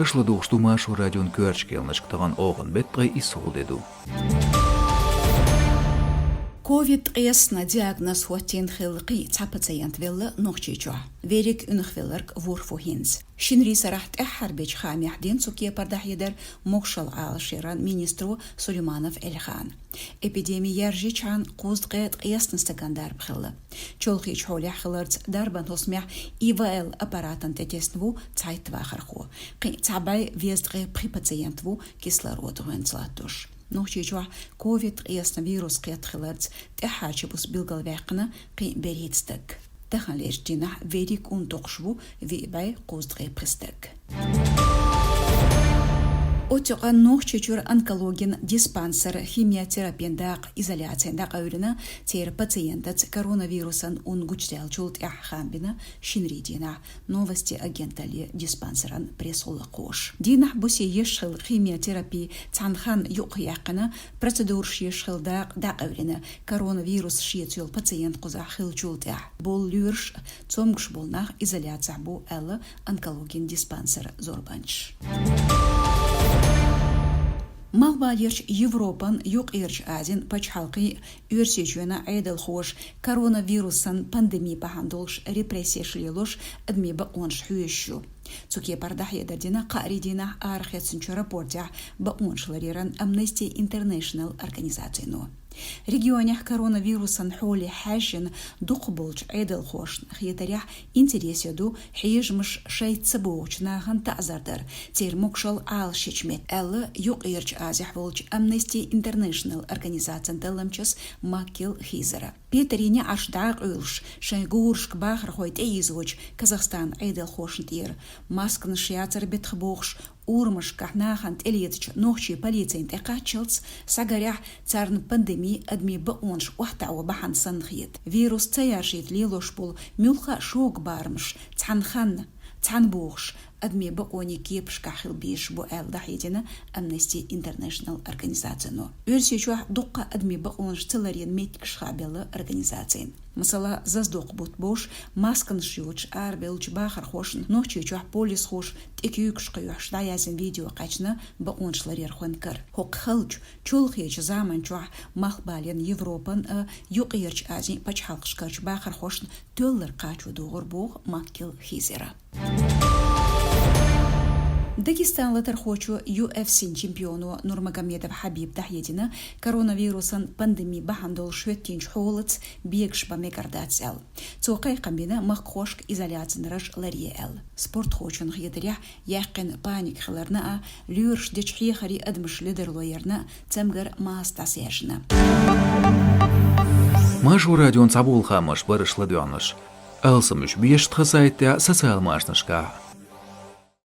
Ышладуғ штумашу радион көршкелнышктаған оғын бетпғай исол деду. Ковид قياسنا диагноз хуатин خلقي تعبتين ولا نوخيجوا فيريك انخفلرك وورفو هينز شنري سرحت احر بيج خامي حدين سوكيه بردح يدر موكشل عال شيران مينسترو سليمانов الخان эпидемия яржичан قوزقيت قياسنا استقندار بخلا چولخي چولي خلرت دربن تسمح ИВЛ аппаратан тетеснву цайт вахарху قي تعباي вездغي при пациентву кислород вентилатуш نوشيجوا كوفيد قياسنا فيروس قيات خلرت تحاجة بس بلغل واقنا قي بريدستك دخل ليجتنا فيريك تقشبو في باي قوزدغي برستك Отчуға нохчечур онкологин диспансер химиотерапиян дақ изоляциян дақ әуріні тер пациентат коронавирусан унгучдел чулт яххамбина шинридина новости агентали диспансеран пресолы қош. Динах буси ешхил химиотерапия цанхан юқ яқына процедур шешхил дақ әуріні коронавирус шиетюл пациент қоза хил чулт ях. Бол люрш цомгш болнақ изоляция бу әлі онкологин диспансер зорбанч. مغباليرش يوروبان يوق إيرش آزين باش حلقي يرسيجونا عيدل خوش كورونا بانديمي بهاندولش ريبريسيش ليلوش أدمي بقونش حيوشو تسوكي بردح يدردنا قاريدينا آرخيت سنشو رابورتيا بقونش لريران أمنستي انترناشنال أرغانيزاتينو ريجيونيح коронавирусан حولي حاجن دقبولج عيدل خوش خيتريح انتريسيدو حيج مش شايت سبوش ناغن تعزردر تير مكشل عال شيشمت ألا يقيرج آزيح بولج أمنستي انترناشنال أرغانيزاتين تلمچس ماكيل خيزرا بيتريني عش داغ أولش شاي غورشك باخر خويت ايزوج كازاخستان عيدل خوش نتير ماسكن شياتر بتخبوخش урмаш кахнахант элиетч нохчи полиция интекачилс сагарях царн пандемии адми баонш ухтау бахан санхит вирус цаяшит лилош бул мюлха шок бармш цанхан цанбухш адми баони кепш кахил биш бу эл дахидина Amnesty International организацияну үрсечу дукка адми баонш целарин меткш хабелы организациян Масала заздоқ бут бош, маскан шьюч, арбелч бахар хошн, нохчу чух полис хош, текюкш каюш, даязин видео качна, баоншларер хонкар. Хок халч, чулхеч заман чух, махбален Европан, юқирч азин, пачхалкшкач бахар хошн, төллер качу дуғыр бух, маккил хизера. Дагестан хочу UFC чемпиону Нурмагомедов Хабиб Дахедина коронавирусан пандемии бахандол шветтинч холец бегш ба мегардацел. Цокай камбина махкошк изоляцин раш лариел. Спорт хочун хидря яқин паник хларна люрш дечхи хари адмш лидер лоерна цемгар маастасяжна. Машу радион цабул хамаш барышла дёныш. Алсамыш беш тхасайтя социал машнашка.